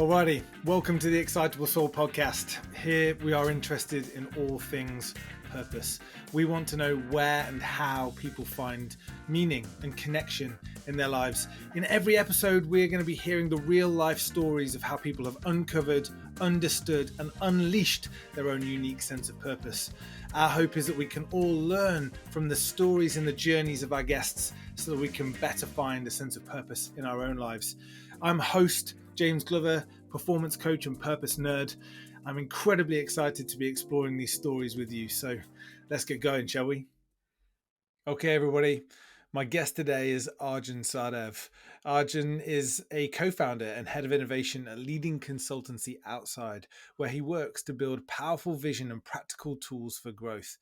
Alrighty, welcome to the Excitable Soul Podcast. Here we are interested in all things purpose. We want to know where and how people find meaning and connection in their lives. In every episode, we're going to be hearing the real life stories of how people have uncovered, understood, and unleashed their own unique sense of purpose. Our hope is that we can all learn from the stories and the journeys of our guests so that we can better find a sense of purpose in our own lives. I'm host James Glover, performance coach and purpose nerd. I'm incredibly excited to be exploring these stories with you. So let's get going, shall we? Okay, everybody. My guest today is Arjun Sahdev. Arjun is a co-founder and head of innovation at leading consultancy Outside, where he works to build powerful vision and practical tools for growth.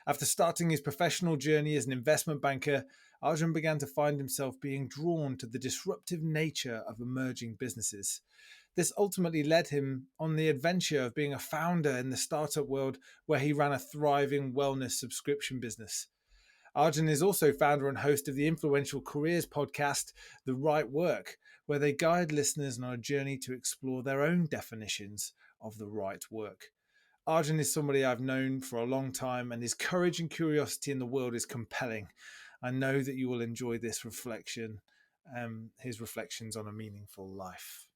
After starting his professional journey as an investment banker, Arjun began to find himself being drawn to the disruptive nature of emerging businesses. This ultimately led him on the adventure of being a founder in the startup world, where he ran a thriving wellness subscription business. Arjun is also founder and host of the influential careers podcast, The Right Work, where they guide listeners on a journey to explore their own definitions of the right work. Arjun is somebody I've known for a long time, and his courage and curiosity in the world is compelling. I know that you will enjoy this reflection, his reflections on a meaningful life.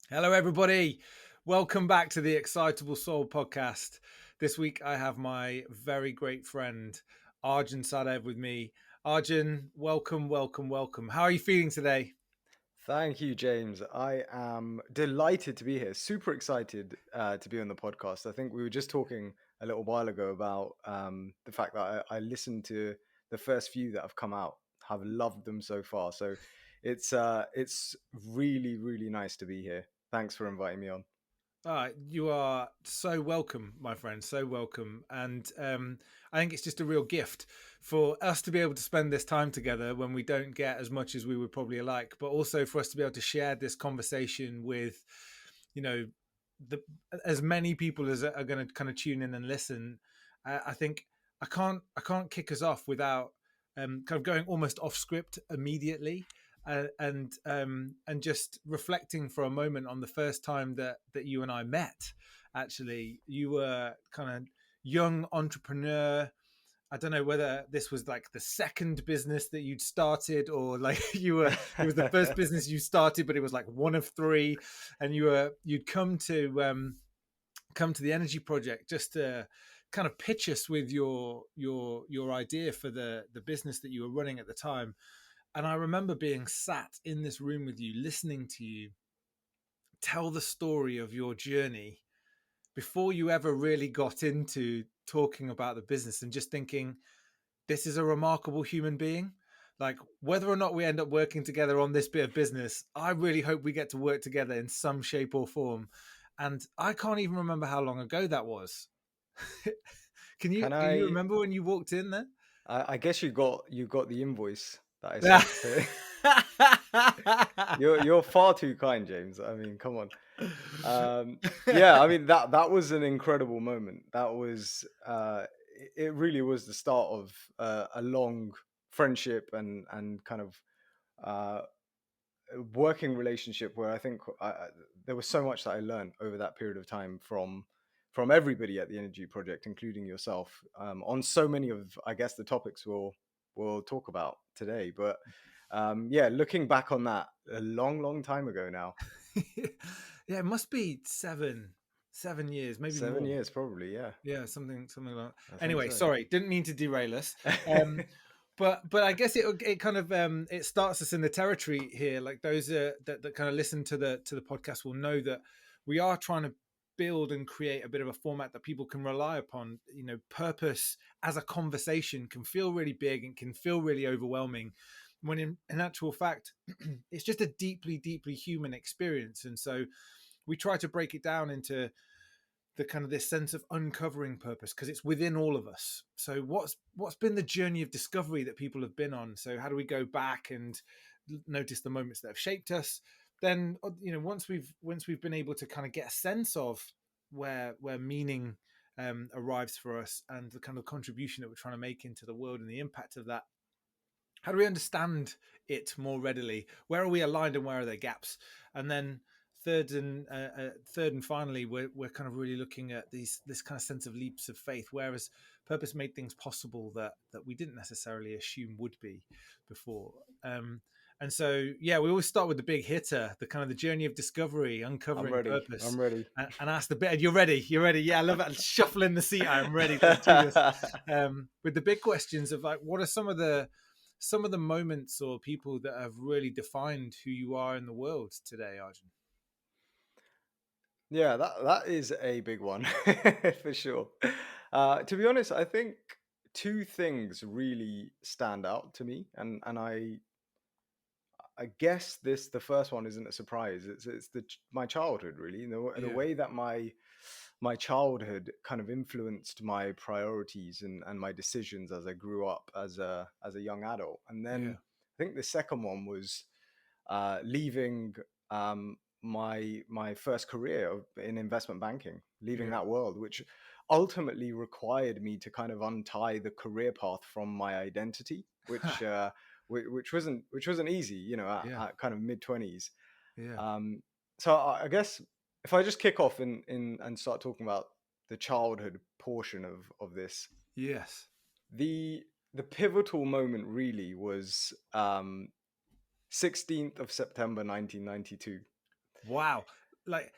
Hello, everybody. Welcome back to the Excitable Soul Podcast. This week, I have my very great friend, Arjun Sahdev, with me. Arjun, welcome. How are you feeling today? Thank you, James. I am delighted to be here. Super excited to be on the podcast. I think we were just talking a little while ago about the fact that I listened to the first few that have come out, have loved them so far. So it's really, really nice to be here. Thanks for inviting me on. You are so welcome, my friend, so welcome. And I think it's just a real gift for us to be able to spend this time together when we don't get as much as we would probably like, but also for us to be able to share this conversation with, as many people as are going to kind of tune in and listen. I think I can't kick us off without kind of going almost off script immediately. And just reflecting for a moment on the first time that you and I met. Actually, you were kind of young entrepreneur. I don't know whether this was like the second business that you'd started, or like it was the first business you started, but it was like one of three, and you'd come to the Energy Project just to kind of pitch us with your idea for the business that you were running at the time. And I remember being sat in this room with you, listening to you tell the story of your journey before you ever really got into talking about the business, and just thinking, this is a remarkable human being. Like, whether or not we end up working together on this bit of business, I really hope we get to work together in some shape or form. And I can't even remember how long ago that was. Can you remember when you walked in there? I guess you got the invoice that I sent. You're far too kind, James. I mean, come on. Yeah, I mean that was an incredible moment. That was it really was the start of a long friendship and kind of working relationship where I think there was so much that I learned over that period of time from everybody at the Energy Project, including yourself, on so many of, I guess, the topics we'll talk about today. But yeah, looking back on that, a long time ago now. Yeah, it must be 7 years, maybe 7 more. years, probably. Yeah, something like that. I think Anyway, so. sorry, didn't mean to derail us. But I guess it kind of it starts us in the territory here. Like those that kind of listen to the podcast will know that we are trying to build and create a bit of a format that people can rely upon. Purpose as a conversation can feel really big and can feel really overwhelming, when in actual fact it's just a deeply human experience. And so we try to break it down into the kind of this sense of uncovering purpose, because it's within all of us. So what's been the journey of discovery that people have been on? So how do we go back and notice the moments that have shaped us? Then once we've been able to kind of get a sense of where meaning arrives for us, and the kind of contribution that we're trying to make into the world and the impact of that, How do we understand it more readily? Where are we aligned and where are there gaps? And then third and finally, we're kind of really looking at this kind of sense of leaps of faith, whereas purpose made things possible that we didn't necessarily assume would be before. And so, yeah, we always start with the big hitter, the kind of the journey of discovery, I'm uncovering ready. purpose, I'm ready. and ask the bit. You're ready. You're ready. Yeah, I love it. Shuffle in the seat. I'm ready. Let's do this. With the big questions of like, what are some of the moments or people that have really defined who you are in the world today, Arjun? Yeah, that is a big one for sure. To be honest, I think two things really stand out to me, and I guess the first one isn't a surprise. It's my childhood really, the Yeah, way that my childhood kind of influenced my priorities and my decisions as I grew up as a young adult. And yeah, then I think the second one was leaving my first career in investment banking, leaving yeah, that world, which ultimately required me to kind of untie the career path from my identity, which wasn't easy, yeah, at kind of mid-20s. yeah. Um, so I guess if I just kick off in and start talking about the childhood portion of this, Yes. the the pivotal moment really was 16th of September 1992. Wow. Like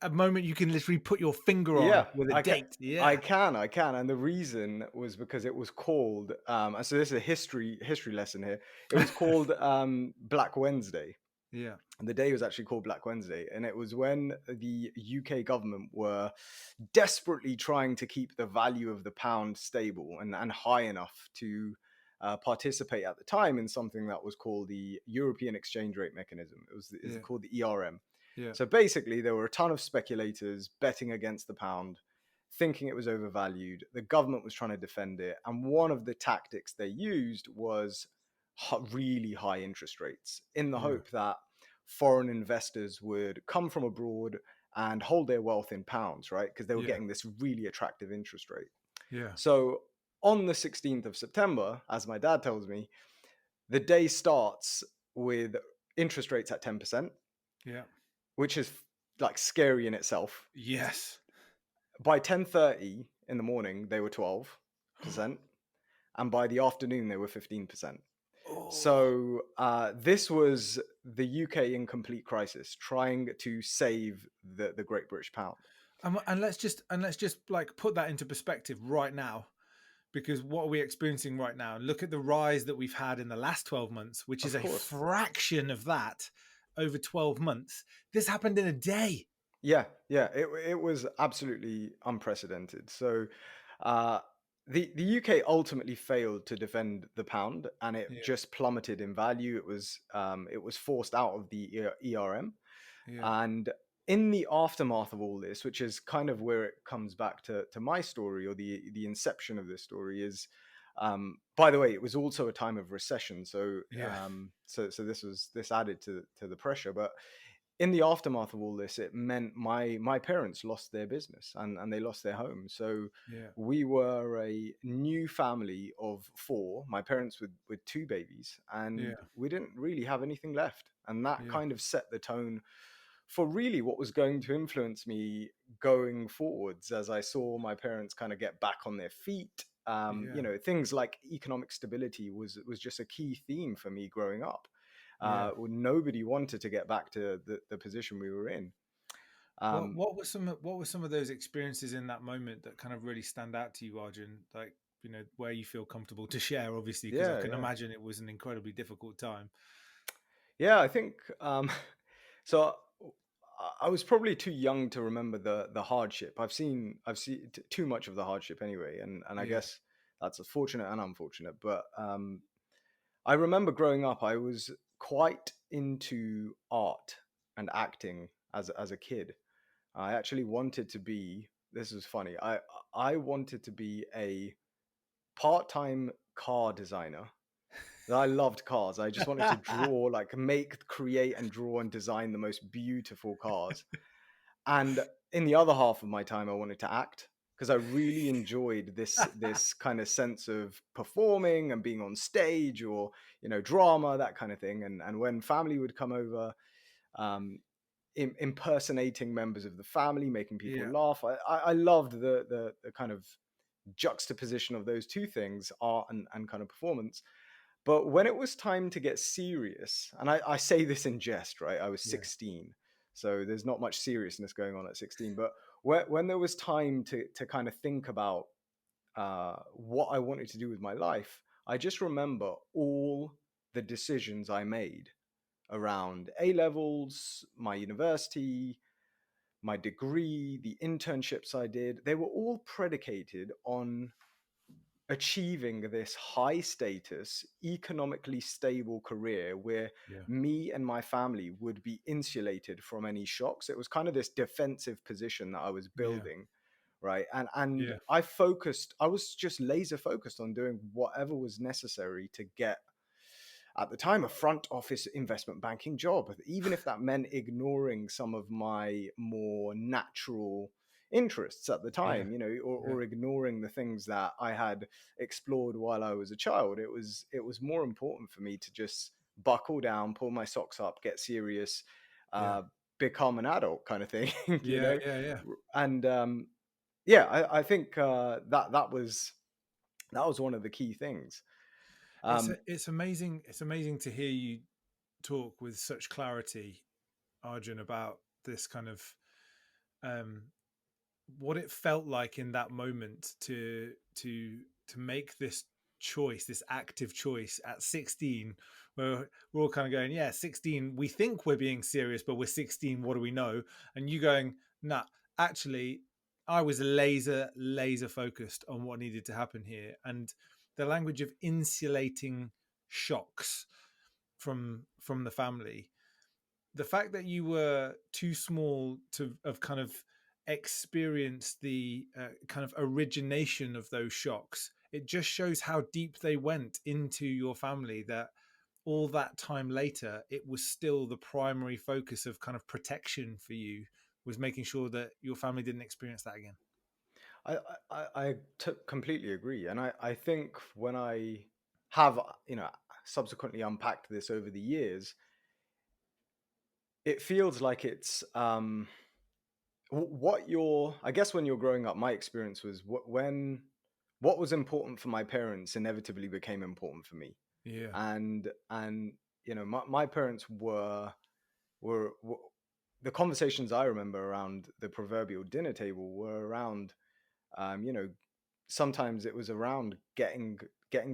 a moment you can literally put your finger on Yeah, with a I can. date. Yeah. I can, and the reason was because it was called. So this is a history lesson here. It was called Black Wednesday, Yeah. and the day was actually called Black Wednesday, and it was when the UK government were desperately trying to keep the value of the pound stable and high enough to participate at the time in something that was called the European Exchange Rate Mechanism. It's Yeah. called the ERM. Yeah. So basically, there were a ton of speculators betting against the pound, thinking it was overvalued. The government was trying to defend it. And one of the tactics they used was really high interest rates in the Yeah. hope that foreign investors would come from abroad and hold their wealth in pounds, right? Because they were Yeah. getting this really attractive interest rate. Yeah. So on the 16th of September, as my dad tells me, the day starts with interest rates at 10%, Yeah. which is like scary in itself. Yes. By 10:30 in the morning, they were 12%, and by the afternoon, they were 15%. Oh. So this was the UK in complete crisis, trying to save the Great British Pound. And let's just like put that into perspective right now, because what are we experiencing right now? Look at the rise that we've had in the last 12 months, which is Of a course. fraction of that over 12 months. This happened in a day. Yeah, yeah, it was absolutely unprecedented. So uh, the UK ultimately failed to defend the pound, and it Yeah. just plummeted in value. It was forced out of the ERM. Yeah. And in the aftermath of all this, which is kind of where it comes back to my story, or the inception of this story, is by the way, it was also a time of recession. So Yeah. this added to the pressure. But in the aftermath of all this, it meant my parents lost their business and they lost their home. So Yeah. we were a new family of four, my parents with two babies, Yeah. and we didn't really have anything left. And that Yeah. kind of set the tone for really what was going to influence me going forwards, as I saw my parents kind of get back on their feet. Yeah. Things like economic stability was just a key theme for me growing up. Yeah. When nobody wanted to get back to the position we were in. What Um, what were some of those experiences in that moment that kind of really stand out to you, Arjun? Like, where you feel comfortable to share, obviously, because I yeah, can yeah, imagine it was an incredibly difficult time. yeah. I think so. I was probably too young to remember the hardship. I've seen too much of the hardship anyway, and I Yeah. guess that's fortunate and unfortunate. But I remember growing up, I was quite into art and acting as a kid. I actually wanted to be. This was funny. I wanted to be a part-time car designer. I loved cars. I just wanted to draw, like make, create, and draw and design the most beautiful cars. And in the other half of my time, I wanted to act. because I really enjoyed this kind of sense of performing and being on stage, or drama, that kind of thing. And when family would come over, um, impersonating members of the family, making people Yeah, laugh. I loved the kind of juxtaposition of those two things, art and kind of performance. But when it was time to get serious, and I say this in jest, right? I was yeah, 16, so there's not much seriousness going on at 16. But when there was time to kind of think about what I wanted to do with my life, I just remember all the decisions I made around A levels, my university, my degree, the internships I did. They were all predicated on achieving this high status, economically stable career where yeah, me and my family would be insulated from any shocks. It was kind of this defensive position that I was yeah, building, right? And yeah, I was just laser focused on doing whatever was necessary to get, at the time, a front office investment banking job, even if that meant ignoring some of my more natural interests at the yeah, time, yeah, or ignoring the things that I had explored while I was a child. It was more important for me to just buckle down, pull my socks up, get serious, yeah, uh, become an adult kind of thing, you yeah, know. yeah, yeah. And yeah, I think that was one of the key things. Um, It's amazing. It's amazing to hear you talk with such clarity, Arjun, about this kind of um, what it felt like in that moment to make this choice, this active choice at 16, where we're all kind of going, yeah, 16, we think we're being serious, but we're 16, what do we know? And you going, nah, actually, I was laser focused on what needed to happen here. And the language of insulating shocks from the family, the fact that you were too small to have kind of experienced the kind of origination of those shocks, it just shows how deep they went into your family, that all that time later it was still the primary focus of kind of protection for you, was making sure that your family didn't experience that again. I completely agree, and I think when I have subsequently unpacked this over the years, it feels like it's what you're. I guess when you're growing up, my experience was when what was important for my parents inevitably became important for me, Yeah, and my parents were the conversations I remember around the proverbial dinner table were around, um, you know sometimes it was around getting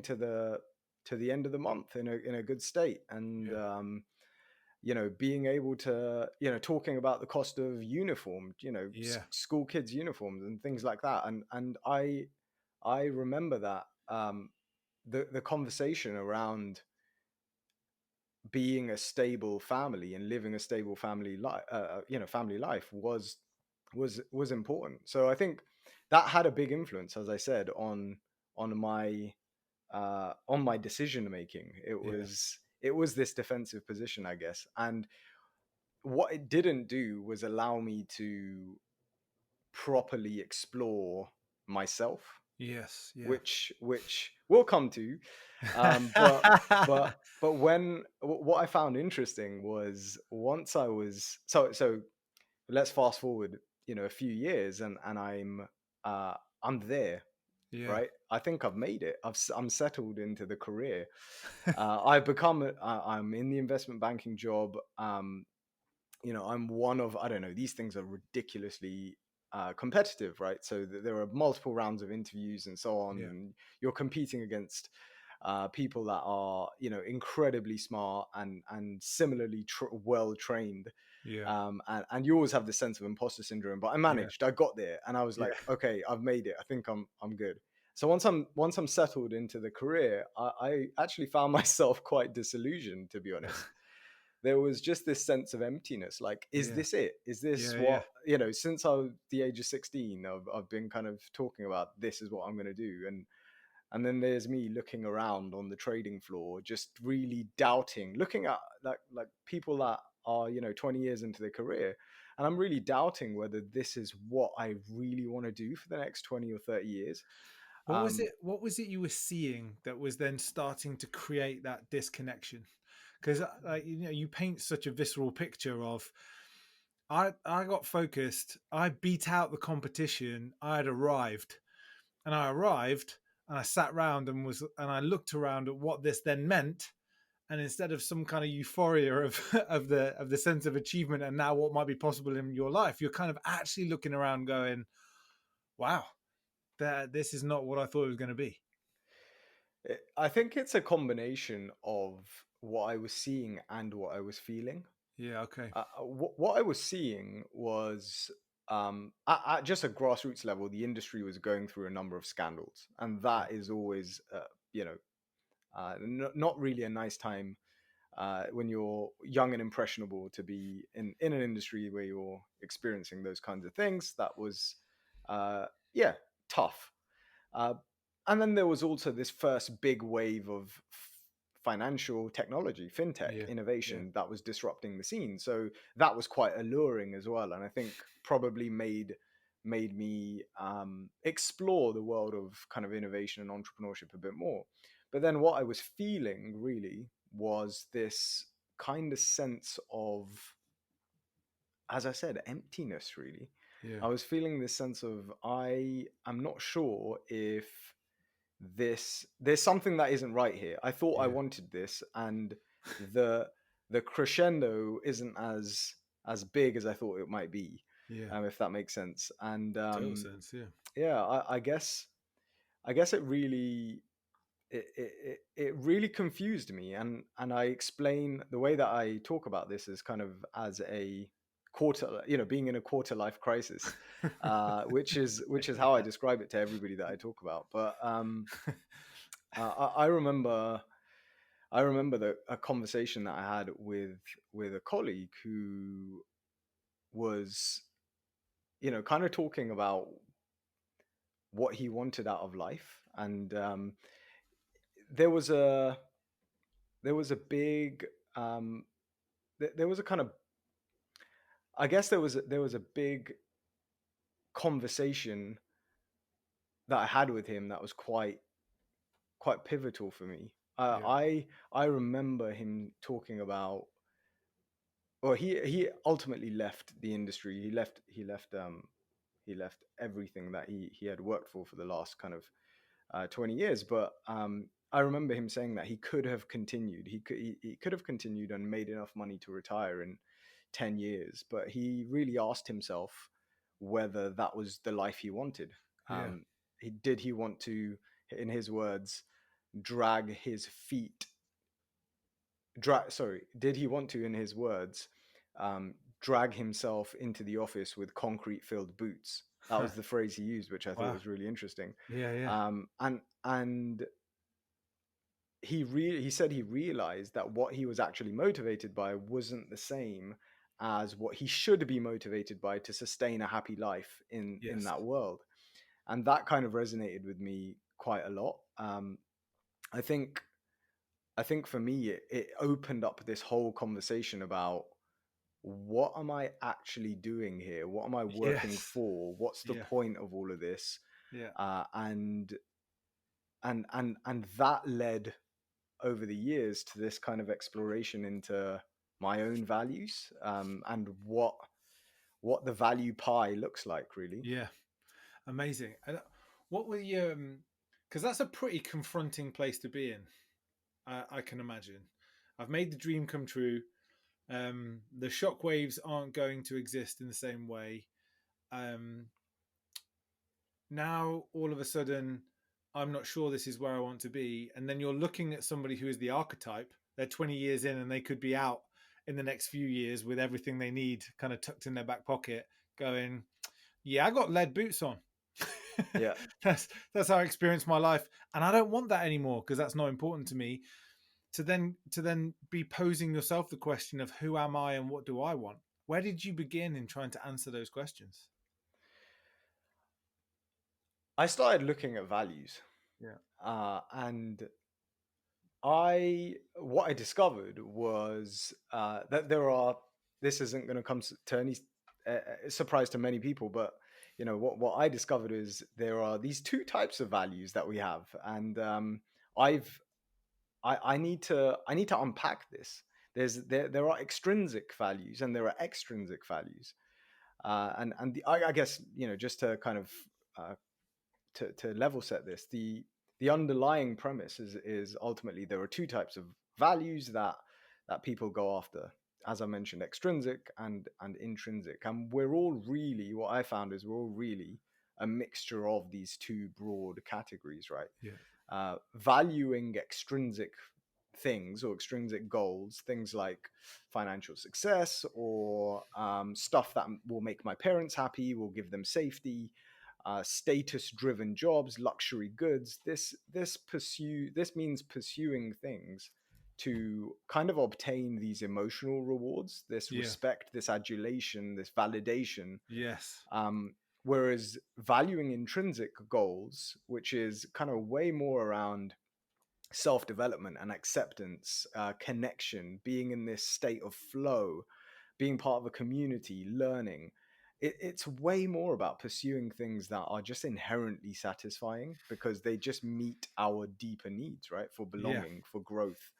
to the end of the month in a good state, and yeah, being able to, talking about the cost of uniform, yeah, school kids uniforms and things like that. And I remember that, the conversation around being a stable family and living a stable family life, family life was important. So I think that had a big influence, as I said, on my decision making. yeah, It was this defensive position, I guess. And what it didn't do was allow me to properly explore myself, yes, yeah. which we'll come to. But when what I found interesting was, once I was so let's fast forward, a few years, and I'm there, Yeah, right? I think I've made it. I'm settled into the career. I've become. I'm in the investment banking job. I'm one of, I don't know. These things are ridiculously competitive, right? So there are multiple rounds of interviews and so on, yeah, and you're competing against people that are, incredibly smart and similarly well trained. yeah, And you always have this sense of imposter syndrome, but I yeah, managed. I got there, and I was yeah, like, okay, I've made it. I think I'm good. So once I'm settled into the career, I actually found myself quite disillusioned, to be honest. There was just this sense of emptiness. Like, is yeah, this it? Is this yeah, yeah, what, since I was the age of 16, I've been kind of talking about, this is what I'm going to do. And then there's me looking around on the trading floor, just really doubting, looking at like people that are, 20 years into their career, and I'm really doubting whether this is what I really want to do for the next 20 or 30 years. What was it? What was it you were seeing that was then starting to create that disconnection? Because you paint such a visceral picture of. I got focused. I beat out the competition. I had arrived, and I arrived, and I sat around and I looked around at what this then meant. And instead of some kind of euphoria of of the sense of achievement and now what might be possible in your life, you're kind of actually looking around, going, "Wow, this is not what I thought it was going to be." I think it's a combination of what I was seeing and what I was feeling. Yeah. Okay. What I was seeing was at just a grassroots level, the industry was going through a number of scandals, and Yeah. that is always, not really a nice time when you're young and impressionable to be in an industry where you're experiencing those kinds of things. That was, yeah, tough. Uh, and then there was also this first big wave of financial technology, fintech Yeah. Yeah. innovation that was disrupting the scene. So that was quite alluring as well, and I think probably made me explore the world of kind of innovation and entrepreneurship a bit more. But then what I was feeling really was this kind of sense of, as I said, emptiness, really. Yeah. I was feeling this sense of I'm not sure if there's something that isn't right here. I thought I Yeah. wanted this, and the the crescendo isn't as big as I thought it might be, Yeah. if that makes sense. And Total sense. Yeah. yeah, I guess it really confused me, and I explain the way that I talk about this is kind of as a quarter, being in a quarter life crisis, which is how I Yeah. describe it to everybody that I talk about. But I remember a conversation that I had with a colleague who was, kind of talking about what he wanted out of life, and there was a there was a big there was a kind of, I guess there was a big conversation that I had with him that was quite pivotal for me. Yeah. I remember him talking about, well, he ultimately left the industry. He left everything that he had worked for the last kind of 20 years. But I remember him saying that he could have continued. He could have continued and made enough money to retire in 10 years. But he really asked himself whether that was the life he wanted. Yeah. He want to, in his words, drag his feet. Did he want to, in his words, drag himself into the office with concrete-filled boots? That was the phrase he used, which I thought Wow. was really interesting. Yeah. Yeah. And he said he realized that what he was actually motivated by wasn't the same as what he should be motivated by to sustain a happy life in Yes. that world. And that kind of resonated with me quite a lot. I think I think for me, it opened up this whole conversation about, what am I actually doing here? What am I working Yes. for? What's the Yeah. point of all of this? Yeah. And that led over the years to this kind of exploration into my own values, and what the value pie looks like, really. Yeah. Amazing. And what were you? Because that's a pretty confronting place to be in. I can imagine. I've made the dream come true. The shockwaves aren't going to exist in the same way. Um, Now, all of a sudden, I'm not sure this is where I want to be. And then you're looking at somebody who is the archetype. They're 20 years in and they could be out in the next few years with everything they need kind of tucked in their back pocket, going, yeah, I got lead boots on. Yeah. that's how I experienced my life, and I don't want that anymore because that's not important to me. To then be posing yourself the question of who am I and what do I want? Where did you begin in trying to answer those questions? I started looking at values, Yeah. and what I discovered was that this isn't going to come to any a surprise to many people, but what I discovered is there are these two types of values that we have, and I've I need to unpack this. There are extrinsic values and there are extrinsic values, I guess just to kind of uh, to level set this, the underlying premise is ultimately there are two types of values that people go after. As I mentioned, extrinsic and intrinsic, and we're all really, what I found is we're all really a mixture of these two broad categories, right? Yeah. Valuing extrinsic things or extrinsic goals, things like financial success or stuff that will make my parents happy, will give them safety, status-driven jobs, luxury goods. This means pursuing things to kind of obtain these emotional rewards, this Yeah. respect, this adulation, this validation. Yes. Whereas valuing intrinsic goals, which is kind of way more around self-development and acceptance, connection, being in this state of flow, being part of a community, learning. It's way more about pursuing things that are just inherently satisfying because they just meet our deeper needs, right? For Yeah. belonging, for growth.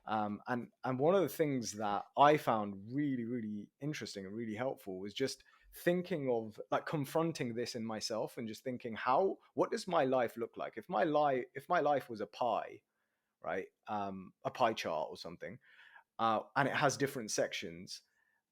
And one of the things that I found really, really interesting and really helpful was just thinking of like confronting this in myself and just thinking, what does my life look like? If my life was a pie, right? A pie chart or something, and it has different sections,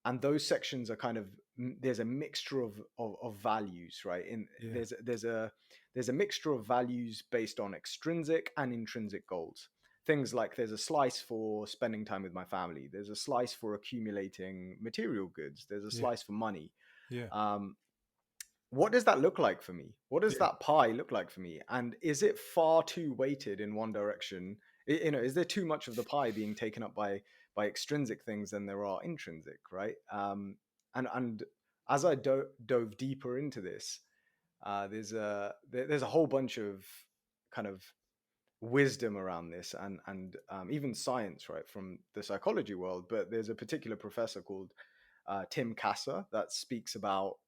and those sections are kind of, there's a mixture of values, right? Yeah. There's a mixture of values based on extrinsic and intrinsic goals. Things like there's a slice for spending time with my family, there's a slice for accumulating material goods, there's a Yeah. slice for money. Yeah. What does that look like for me? What does Yeah. that pie look like for me? And is it far too weighted in one direction? Is there too much of the pie being taken up by extrinsic things than there are intrinsic, right? And as I dove deeper into this, there's a whole bunch of kind of wisdom around this, and even science, right, from the psychology world. But there's a particular professor called Tim Kasser that speaks about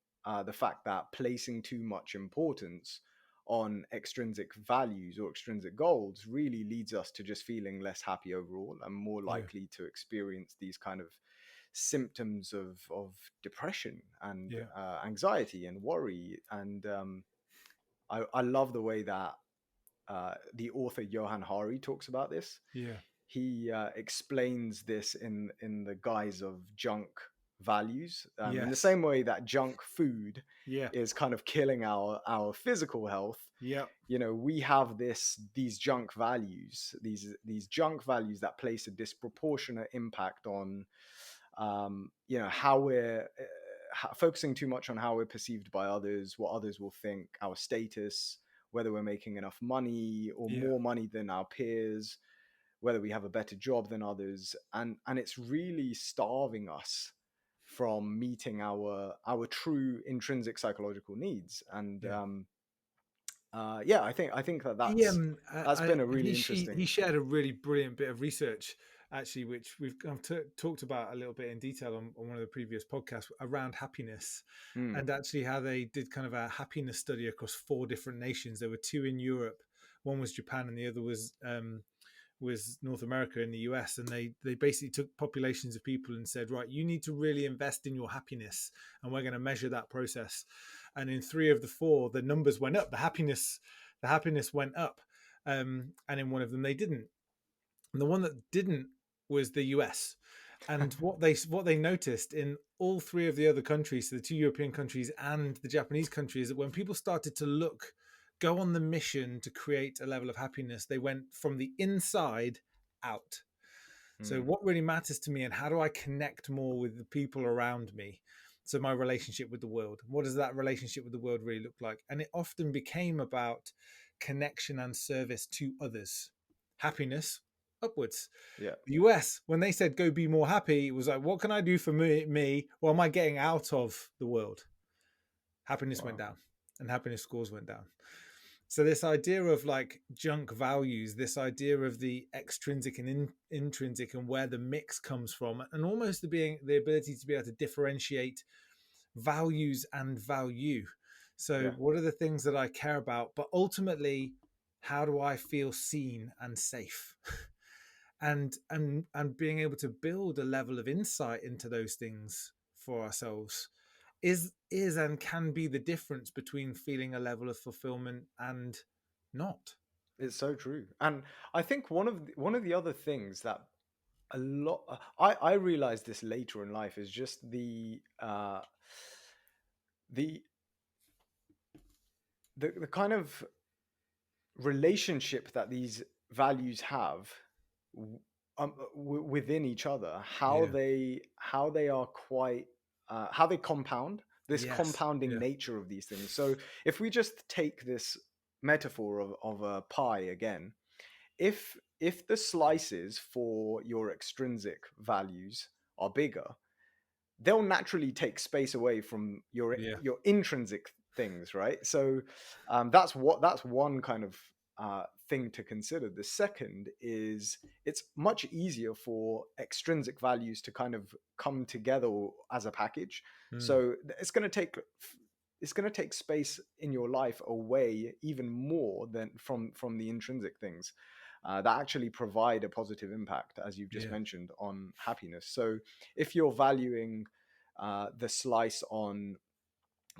the fact that placing too much importance on extrinsic values or extrinsic goals really leads us to just feeling less happy overall and more Yeah. likely to experience these kind of symptoms of depression and Yeah. anxiety and worry. And I love the way that the author Johan Hari talks about this. Yeah. He explains this in the guise of junk values, in the Yes. same way that junk food Yeah. is kind of killing our physical health. Yeah. We have these junk values, these junk values that place a disproportionate impact on how we're focusing too much on how we're perceived by others, what others will think, our status, whether we're making enough money or Yeah. more money than our peers, whether we have a better job than others, and it's really starving us from meeting our true intrinsic psychological needs. And Yeah. yeah, I think that He that's been a really he interesting. shared a really brilliant bit of research actually, which we've kind of talked about a little bit in detail on one of the previous podcasts around happiness, Mm, and actually how they did kind of a happiness study across 4 different nations. There were 2 in Europe, one was Japan, and the other was North America and the US, and they basically took populations of people and said, right, you need to really invest in your happiness, and we're going to measure that process. And in 3 of the 4, the numbers went up. The happiness went up, and in one of them they didn't. And the one that didn't was the US. And what they noticed in all 3 of the other countries, so the 2 European countries and the Japanese country, is that when people started to go on the mission to create a level of happiness, they went from the inside out. So mm, what really matters to me, and how do I connect more with the people around me? So my relationship with the world, what does that relationship with the world really look like? And it often became about connection and service to others. Happiness upwards. yeah. The US, when they said go be more happy, it was like, what can I do for me? What am I getting out of the world? Happiness went Wow. down, and happiness scores went down. So this idea of like junk values, this idea of the extrinsic and intrinsic, and where the mix comes from, and almost the ability to be able to differentiate values and value. So Yeah. what are the things that I care about? But ultimately, how do I feel seen and safe? And being able to build a level of insight into those things for ourselves is and can be the difference between feeling a level of fulfillment and not. It's so true. And I think one of the other things that a lot I realized this later in life is just the the kind of relationship that these values have within each other, Yeah. how they are quite how they compound, this Yes. compounding Yeah. nature of these things. So if we just take this metaphor of a pie again, if the slices for your extrinsic values are bigger, they'll naturally take space away from Yeah. your intrinsic things, right? So that's one kind of thing to consider. The second is it's much easier for extrinsic values to kind of come together as a package. Mm. So it's going to take space in your life away even more than from the intrinsic things that actually provide a positive impact, as you've just Yeah. mentioned, on happiness. So if you're valuing the slice on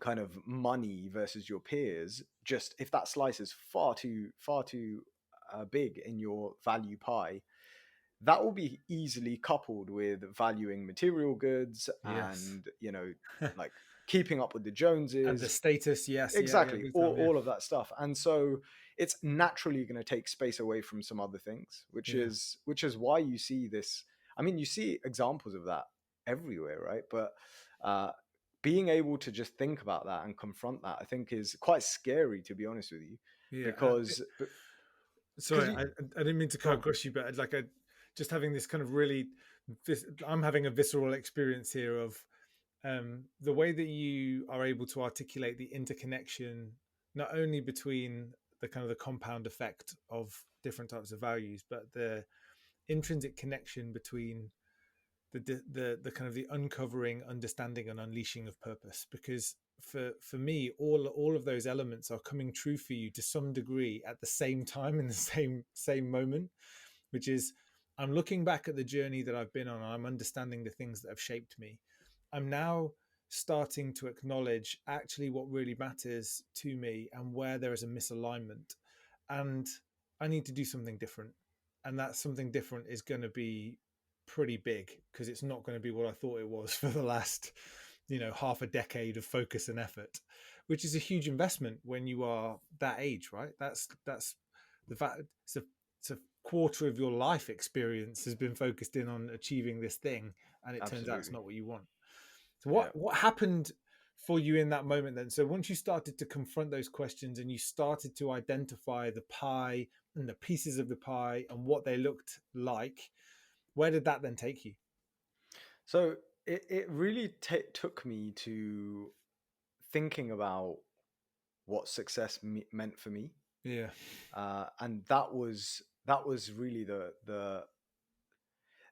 kind of money versus your peers, just if that slice is far too big in your value pie, that will be easily coupled with valuing material goods Yes. and, like keeping up with the And the Joneses. status, yes, yeah, yeah, Exactly, big all, time, yeah. all of that stuff. And so it's naturally going to take space away from some other things, which Yeah. is why you see this. I mean, you see examples of that everywhere, right? But uh being able to just think about that and confront that, I think, is quite scary, to be honest with you, Yeah. because Sorry, you I didn't mean to go cut on. across you, but like just having this kind of really, I'm having a visceral experience here of the way that you are able to articulate the interconnection, not only between the kind of the compound effect of different types of values, but the intrinsic connection between the kind of the uncovering, understanding, and unleashing of purpose. Because for me, all of those elements are coming true for you to some degree at the same time in the same moment, which is I'm looking back at the journey that I've been on, and I'm understanding the things that have shaped me. I'm now starting to acknowledge actually what really matters to me and where there is a misalignment, and I need to do something different. And that something different is going to be pretty big because it's not going to be what I thought it was for the last, half a decade of focus and effort, which is a huge investment when you are that age, right? That's the fact. It's a quarter of your life experience has been focused in on achieving this thing, and it turns out it's Absolutely. not what you want. So Yeah. what happened for you in that moment then? So once you started to confront those questions and you started to identify the pie and the pieces of the pie and what they looked like, where did that then take you? So it really took me to thinking about what success meant for me, Yeah. and that was really the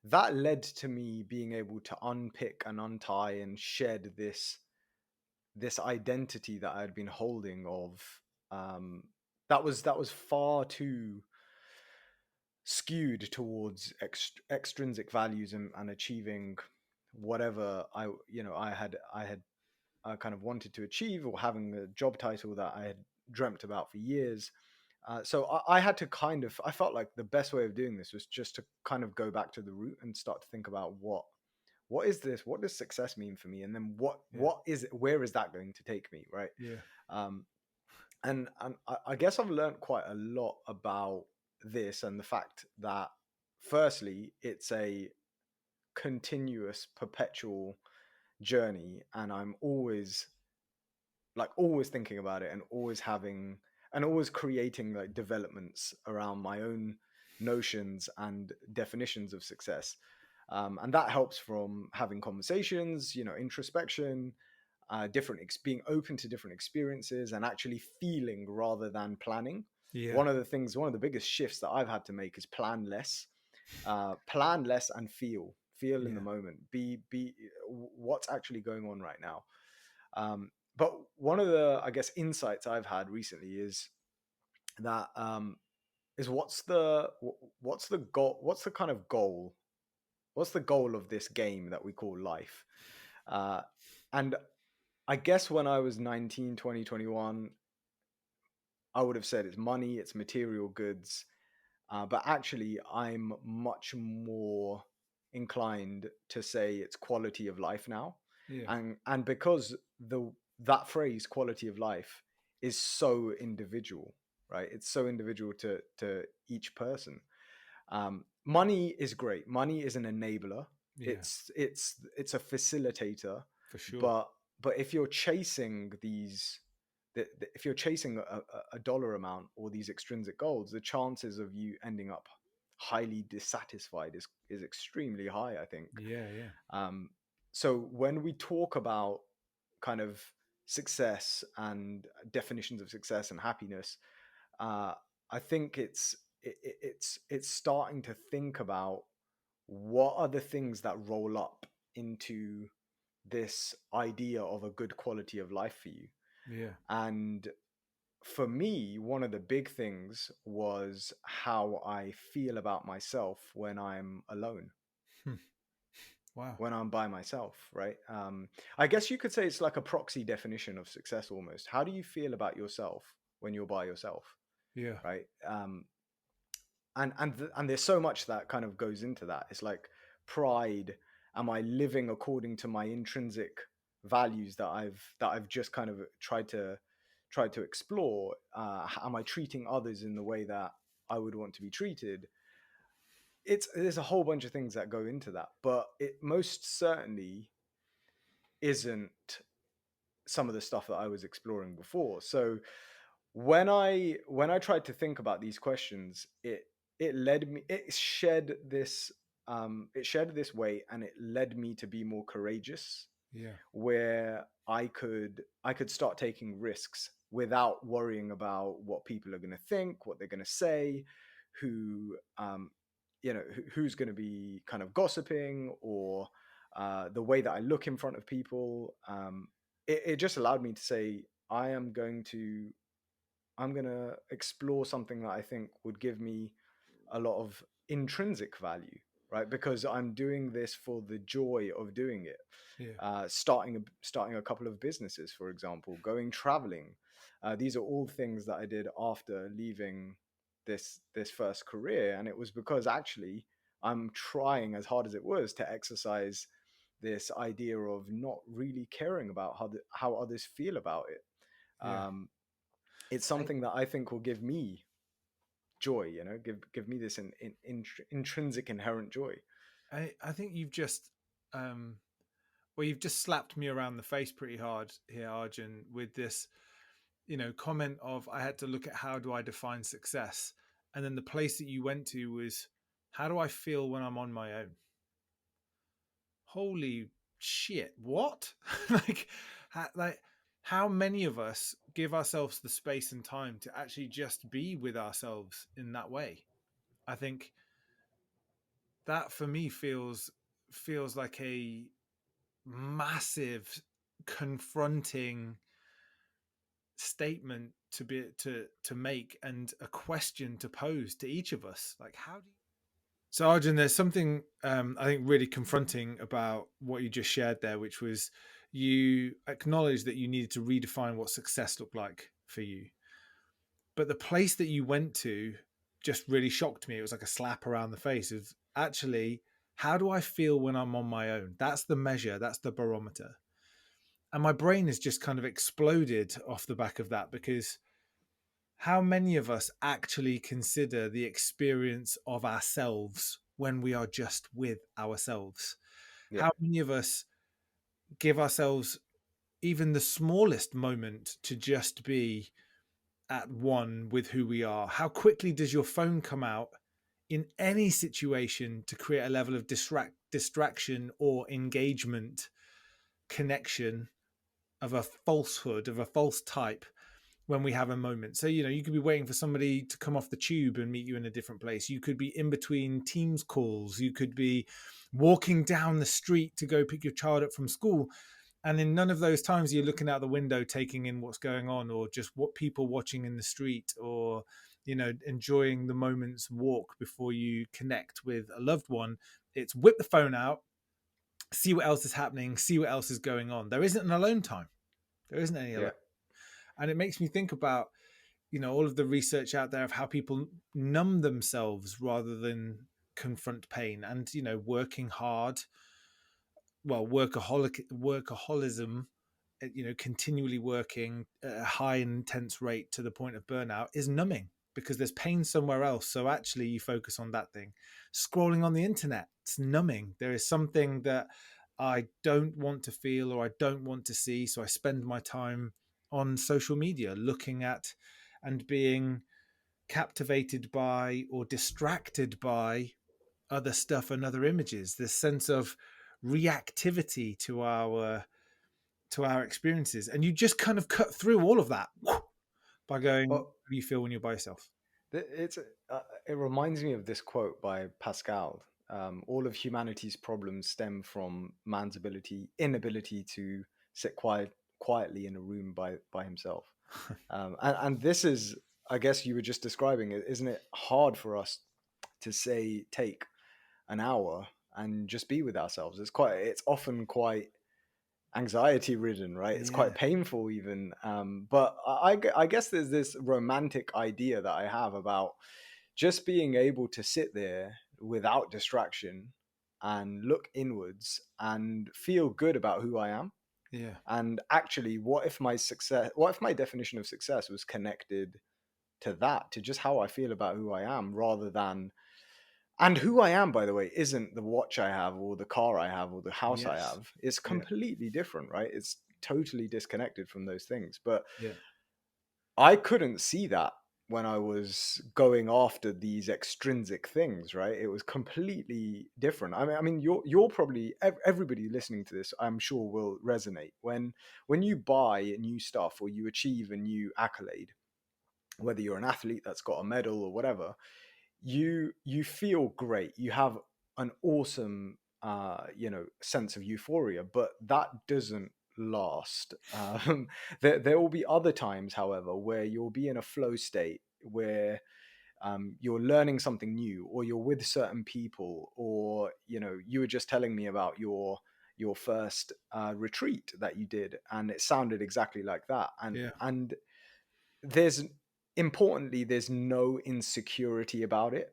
that led to me being able to unpick and untie and shed this identity that I had been holding of um, that was far too skewed towards extrinsic values and achieving whatever I kind of wanted to achieve, or having a job title that I had dreamt about for years. So I had to I felt like the best way of doing this was just to kind of go back to the root and start to think about what is this? What does success mean for me? And then Yeah. where is that going to take me? Right. Yeah. Um, and I guess I've learned quite a lot about this, and the fact that firstly, it's a continuous, perpetual journey, and I'm always thinking about it, and always creating like developments around my own notions and definitions of success. And that helps from having conversations, introspection, being open to different experiences, and actually feeling rather than planning. Yeah. One of the biggest shifts that I've had to make is plan less and feel in the Yeah. moment. Be what's actually going on right now. But one of the, I guess, insights I've had recently is that what's the goal? What's the kind of goal? What's the goal of this game that we call life? And I guess when I was 19, 20, 21, I would have said it's money, it's material goods. But actually, I'm much more inclined to say it's quality of life now. Yeah. And because that phrase quality of life is so individual, right? It's so individual to each person. Money is great. Money is an enabler. Yeah. It's a facilitator. For sure. But if you're chasing if you're chasing a dollar amount or these extrinsic goals, the chances of you ending up highly dissatisfied is extremely high, I think. Yeah. Yeah. So when we talk about kind of success and definitions of success and happiness, I think it's starting to think about what are the things that roll up into this idea of a good quality of life for you. Yeah. And for me, one of the big things was how I feel about myself when I'm alone, Wow. when I'm by myself, right? I guess you could say it's like a proxy definition of success almost. How do you feel about yourself when you're by yourself, Yeah. right? And there's so much that kind of goes into that. It's like pride. Am I living according to my intrinsic values that I've just kind of tried to explore? Am I treating others in the way that I would want to be treated? There's a whole bunch of things that go into that, but it most certainly isn't some of the stuff that I was exploring before. So when I tried to think about these questions, it led me it shed this weight, and it led me to be more courageous, Yeah. where I could start taking risks without worrying about what people are going to think, what they're going to say, who who's going to be kind of gossiping, or the way that I look in front of people. It just allowed me to say I'm going to explore something that I think would give me a lot of intrinsic value, right? Because I'm doing this for the joy of doing it. Yeah. Starting a couple of businesses, for example, going traveling. These are all things that I did after leaving this first career, and it was because actually I'm trying as hard as it was to exercise this idea of not really caring about how others feel about it. Yeah. Um, it's I, something that I think will give me joy, give me this intrinsic inherent joy. I think you've just well, you've just slapped me around the face pretty hard here, Arjun, with this, comment of I had to look at how do I define success, and then the place that you went to was how do I feel when I'm on my own. Holy shit! What? like, how many of us give ourselves the space and time to actually just be with ourselves in that way? I think that for me feels like a massive confronting statement to make, and a question to pose to each of us, like how do you. So Arjun, there's something I think really confronting about what you just shared there, which was you acknowledged that you needed to redefine what success looked like for you, but the place that you went to just really shocked me. It was like a slap around the face of actually, how do I feel when I'm on my own? That's the measure, that's the barometer. And my brain has just kind of exploded off the back of that, because how many of us actually consider the experience of ourselves when we are just with ourselves? Yeah. How many of us give ourselves even the smallest moment to just be at one with who we are? How quickly does your phone come out in any situation to create a level of distraction or engagement, connection of a falsehood, of a false type, when we have a moment? So, you could be waiting for somebody to come off the tube and meet you in a different place. You could be in between Teams calls. You could be walking down the street to go pick your child up from school. And in none of those times you're looking out the window taking in what's going on, or just what people watching in the street, or enjoying the moment's walk before you connect with a loved one. It's whip the phone out, see what else is happening, see what else is going on. There isn't an alone time. There isn't any alone. Yeah. And it makes me think about all of the research out there of how people numb themselves rather than confront pain, and working hard, well, workaholism, continually working at a high intense rate to the point of burnout is numbing, because there's pain somewhere else. So actually you focus on that thing. Scrolling on the internet, it's numbing. There is something that I don't want to feel or I don't want to see, so I spend my time on social media looking at and being captivated by or distracted by other stuff and other images. This sense of reactivity to our experiences, and you just kind of cut through all of that by going, Well, how do you feel when you're by yourself? it's it reminds me of this quote by Pascal. All of humanity's problems stem from man's inability to sit quietly in a room by himself. And this is, I guess you were just describing it, isn't it hard for us to say, take an hour and just be with ourselves? It's often quite anxiety ridden, right? It's Yeah, quite painful even. But I guess there's this romantic idea that I have about just being able to sit there without distraction and look inwards and feel good about who I am. yeah, And actually, what if my definition of success was connected to that, to just how I feel about who I am, rather than, and who I am, by the way, isn't the watch I have or the car I have or the house I yes, have. It's yeah, completely different, right? It's totally disconnected from those things. But yeah, I couldn't see that when I was going after these extrinsic things, right? It was completely different. I mean, you're probably, everybody listening to this, I'm sure, will resonate when you buy a new stuff or you achieve a new accolade, whether you're an athlete that's got a medal or whatever. You feel great. You have an awesome sense of euphoria, but that doesn't last. There will be other times, however, where you'll be in a flow state where you're learning something new, or you're with certain people, or you were just telling me about your first retreat that you did, and it sounded exactly like that. and yeah, and there's importantly, there's no insecurity about it.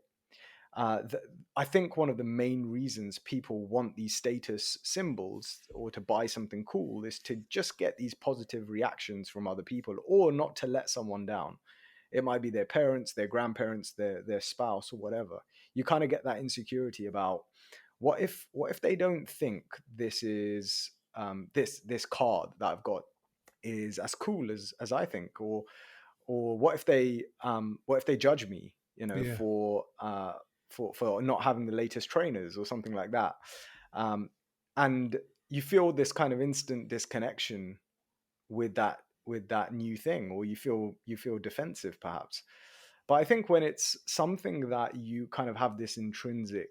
I think one of the main reasons people want these status symbols or to buy something cool is to just get these positive reactions from other people, or not to let someone down. It might be their parents, their grandparents, their spouse, or whatever. You kind of get that insecurity about, what if they don't think this is this card that I've got is as cool as I think, or what if they judge me, yeah, for not having the latest trainers or something like that. um, and you feel this kind of instant disconnection with that new thing, or you feel defensive perhaps. But I think when it's something that you kind of have this intrinsic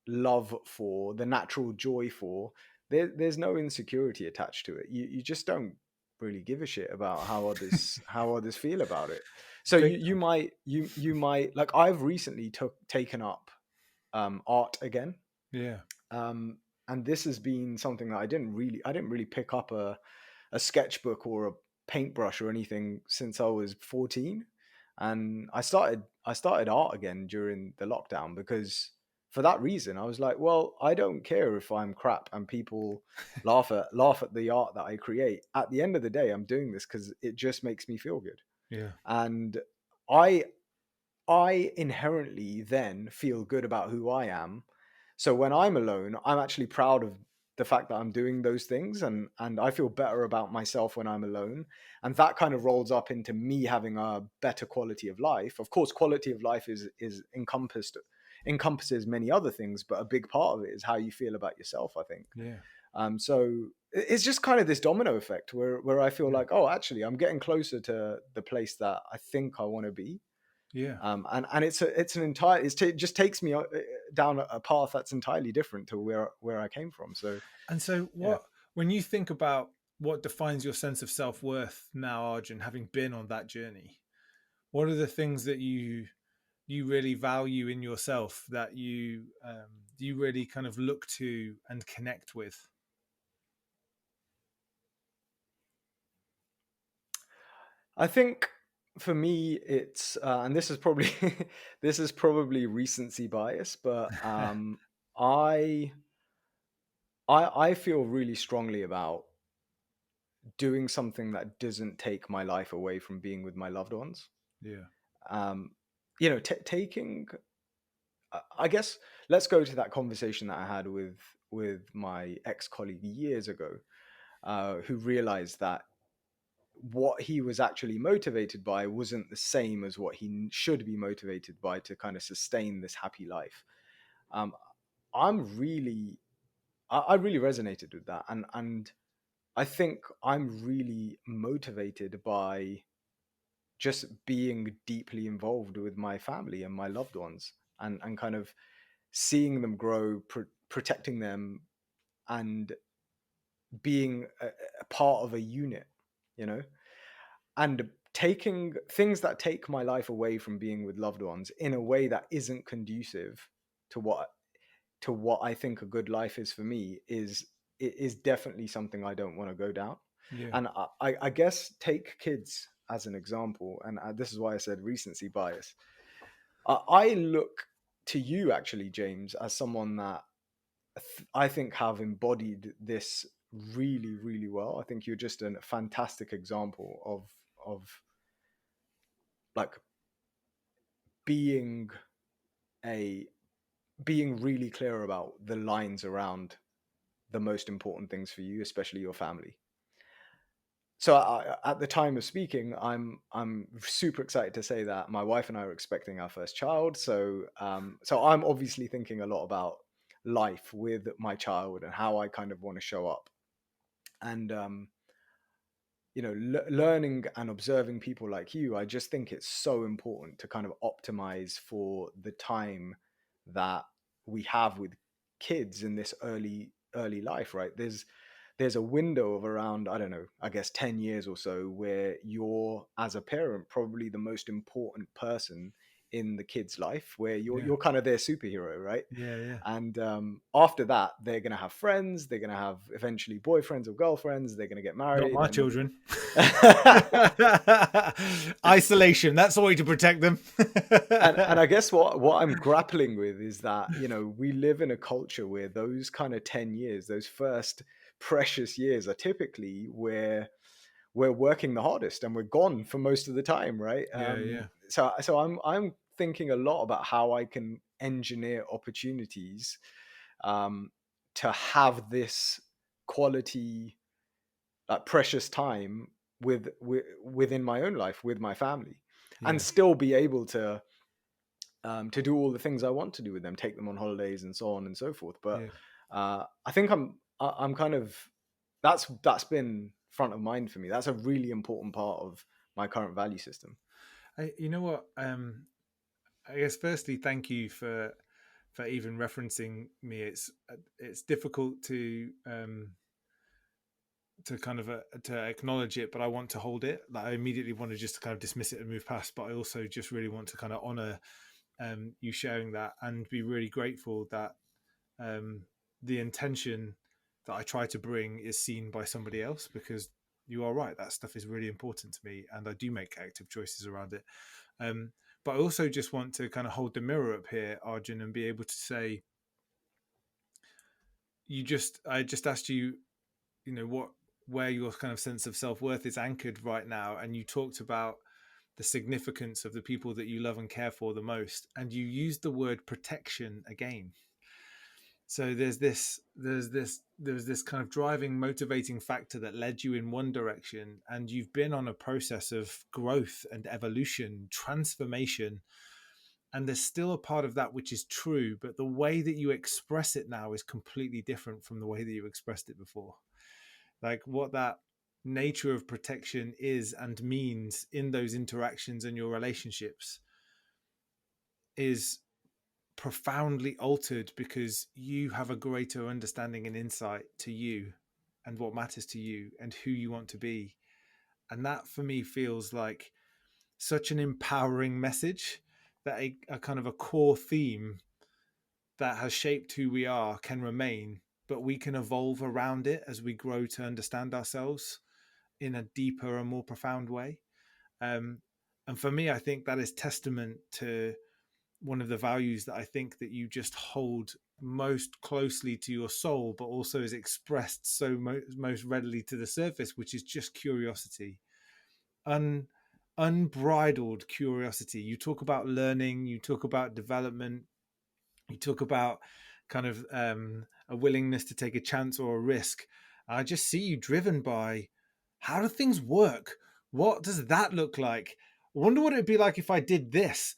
love for, the natural joy for, there's no insecurity attached to it. You just don't really give a shit about how others feel about it. So great, you might, like, I've recently taken up art again. yeah, um and this has been something that I didn't really pick up a sketchbook or a paintbrush or anything since I was 14. And I started art again during the lockdown, because for that reason I was like, well, I don't care if I'm crap and people laugh at the art that I create. At the end of the day, I'm doing this because it just makes me feel good. yeah, And I I inherently then feel good about who I am. So when I'm alone, I'm actually proud of the fact that I'm doing those things, and I feel better about myself when I'm alone. And that kind of rolls up into me having a better quality of life. Of course, quality of life is encompasses many other things, but a big part of it is how you feel about yourself, I think. yeah, So it's just kind of this domino effect where I feel yeah, like, oh, actually, I'm getting closer to the place that I think I want to be. yeah. And it just takes me down a path that's entirely different to where I came from. So And so yeah. When you think about what defines your sense of self-worth now, Arjun, having been on that journey, what are the things that you really value in yourself, that you really kind of look to and connect with? I think for me, it's and this is probably this is probably recency bias, but I I feel really strongly about doing something that doesn't take my life away from being with my loved ones. Yeah. Um, taking. I guess let's go to that conversation that I had with my ex colleague years ago, who realized that what he was actually motivated by wasn't the same as what he should be motivated by to kind of sustain this happy life. Um, I'm really, I really resonated with that, and I think I'm really motivated by just being deeply involved with my family and my loved ones, and kind of seeing them grow, protecting them, and being a part of a unit, you know. And taking things that take my life away from being with loved ones in a way that isn't conducive to what I think a good life is for me is definitely something I don't want to go down. Yeah. And I guess take kids as an example, and this is why I said recency bias. I look to you actually, James, as someone that I think have embodied this really, really well. I think you're just a fantastic example of like being a being really clear about the lines around the most important things for you, especially your family. So at the time of speaking, I'm super excited to say that my wife and I are expecting our first child. So I'm obviously thinking a lot about life with my child and how I kind of want to show up. And learning and observing people like you, I just think it's so important to kind of optimize for the time that we have with kids in this early life, right? There's a window of around, I don't know, I guess 10 years or so, where you're, as a parent, probably the most important person in the kid's life, where Yeah. you're kind of their superhero, right? Yeah. Yeah. And after that, they're going to have friends. They're going to have eventually boyfriends or girlfriends. They're going to get Not married. my And then children. Isolation. That's the way to protect them. and I guess what I'm grappling with is that, we live in a culture where those kind of 10 years, those first precious years, are typically where we're working the hardest and we're gone for most of the time, right? Yeah. Yeah. So I'm thinking a lot about how I can engineer opportunities um, to have this quality, precious time within my own life with my family, and Yeah. still be able to do all the things I want to do with them, take them on holidays and so on and so forth. But Yeah. I think I'm kind of that's been front of mind for me. That's a really important part of my current value system. You know what? I guess firstly, thank you for even referencing me. It's difficult to kind of to acknowledge it, but I want to hold it. Like, I immediately want to just kind of dismiss it and move past, but I also just really want to kind of honor you sharing that and be really grateful that um, the intention that I try to bring is seen by somebody else, because you are right, that stuff is really important to me and I do make active choices around it. Um, but I also just want to kind of hold the mirror up here, Arjun, and be able to say, I just asked you, what, where your kind of sense of self-worth is anchored right now, and you talked about the significance of the people that you love and care for the most, and you used the word protection again. So there's this kind of driving, motivating factor that led you in one direction, and you've been on a process of growth and evolution, transformation, and there's still a part of that which is true, but the way that you express it now is completely different from the way that you expressed it before. Like, what that nature of protection is and means in those interactions and your relationships is profoundly altered because you have a greater understanding and insight to you and what matters to you and who you want to be. And that for me feels like such an empowering message, that a kind of a core theme that has shaped who we are can remain, but we can evolve around it as we grow to understand ourselves in a deeper and more profound way. Um, and for me, I think that is testament to one of the values that I think that you just hold most closely to your soul, but also is expressed so most readily to the surface, which is just curiosity. Unbridled curiosity. You talk about learning, you talk about development, you talk about kind of a willingness to take a chance or a risk. I just see you driven by, how do things work? What does that look like? I wonder what it'd be like if I did this.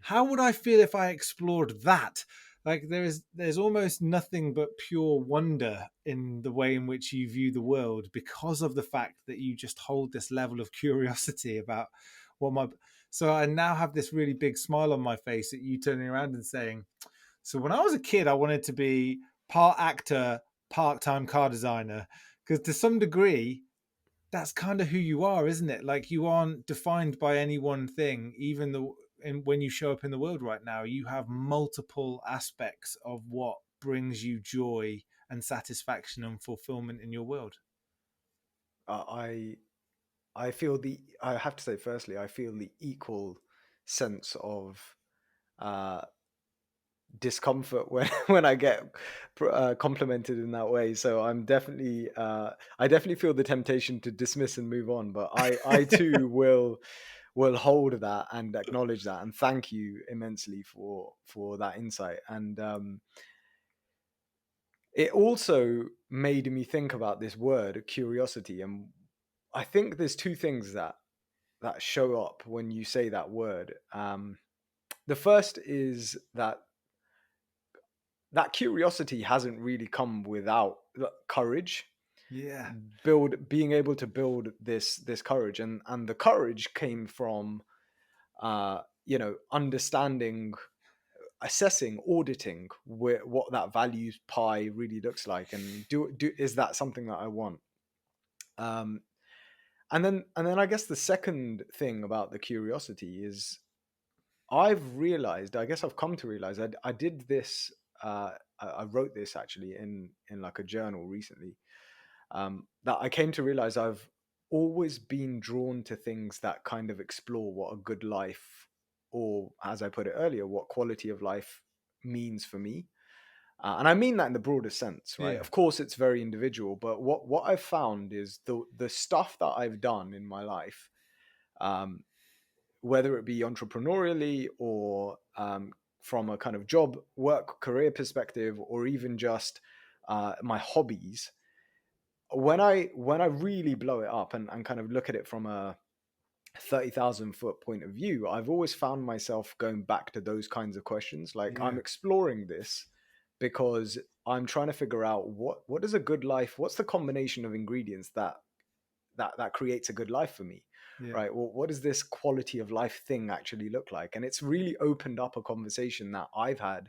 How would I feel if I explored that? Like there's almost nothing but pure wonder in the way in which you view the world, because of the fact that you just hold this level of curiosity about what my. So I now have this really big smile on my face at you turning around and saying, so when I was a kid, I wanted to be part actor, part-time car designer, because to some degree, that's kind of who you are, isn't it? Like, you aren't defined by any one thing. Even when you show up in the world right now, you have multiple aspects of what brings you joy and satisfaction and fulfillment in your world. I feel I have to say, firstly, I feel the equal sense of uh, discomfort when when I get complimented in that way. So I definitely feel the temptation to dismiss and move on. But I too will hold that and acknowledge that, and thank you immensely for that insight. And it also made me think about this word curiosity, and I think there's two things that show up when you say that word. The first is that curiosity hasn't really come without courage. Yeah. Being able to build this courage, and the courage came from understanding, assessing, auditing what that values pie really looks like, and is that something that I want. um and then I guess the second thing about the curiosity is, I've come to realize, I did this, I wrote this actually in like a journal recently, that I came to realize I've always been drawn to things that kind of explore what a good life, or as I put it earlier, what quality of life means for me. And I mean that in the broadest sense, right? Yeah. Of course, it's very individual, but what I've found is the stuff that I've done in my life, um, whether it be entrepreneurially, or from a kind of job, work, career perspective, or even just my hobbies, when I really blow it up and kind of look at it from a 30,000 foot point of view, I've always found myself going back to those kinds of questions. Like, I'm Yeah. exploring this because I'm trying to figure out what is a good life, what's the combination of ingredients that creates a good life for me, Yeah. right? Well, what does this quality of life thing actually look like? And it's really opened up a conversation that I've had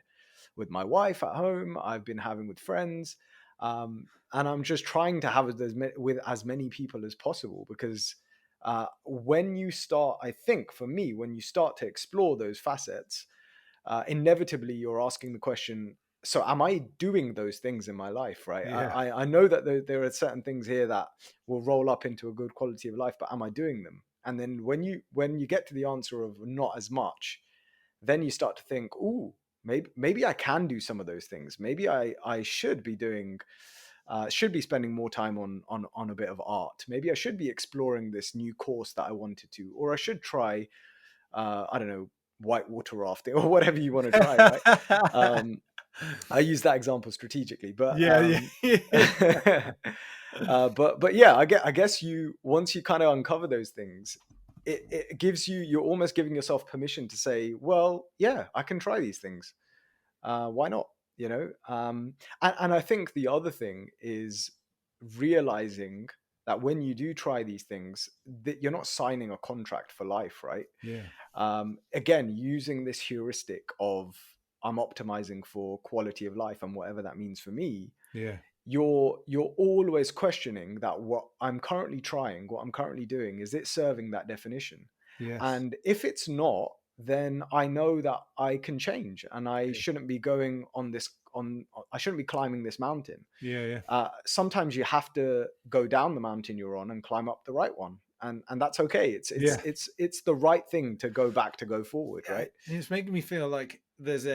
with my wife at home, I've been having with friends, and I'm just trying to have it with as many people as possible, because when you start, I think for me, when you start to explore those facets, inevitably you're asking the question, so am I doing those things in my life, right? Yeah. I know that there are certain things here that will roll up into a good quality of life, but am I doing them? And then when you get to the answer of not as much, then you start to think, ooh, maybe I can do some of those things. Maybe I should be doing should be spending more time on a bit of art. Maybe I should be exploring this new course that I wanted to, or I should try I don't know, whitewater rafting or whatever you want to try, right? I use that example strategically, but Yeah. Yeah. but yeah, I guess you once you kind of uncover those things, it gives you're almost giving yourself permission to say, well, yeah, I can try these things. Why not? You know, and I think the other thing is realizing that when you do try these things, that you're not signing a contract for life, right? Yeah. Again, using this heuristic of I'm optimizing for quality of life and whatever that means for me, Yeah. you're always questioning that what I'm currently trying, what I'm currently doing, is it serving that definition? Yes. And if it's not, then I know that I can change, and I Yeah. shouldn't be going on this on I shouldn't be climbing this mountain. Yeah. Yeah. Sometimes you have to go down the mountain you're on and climb up the right one, and that's okay. Yeah. It's the right thing to go back, to go forward, Yeah. right? It's making me feel like is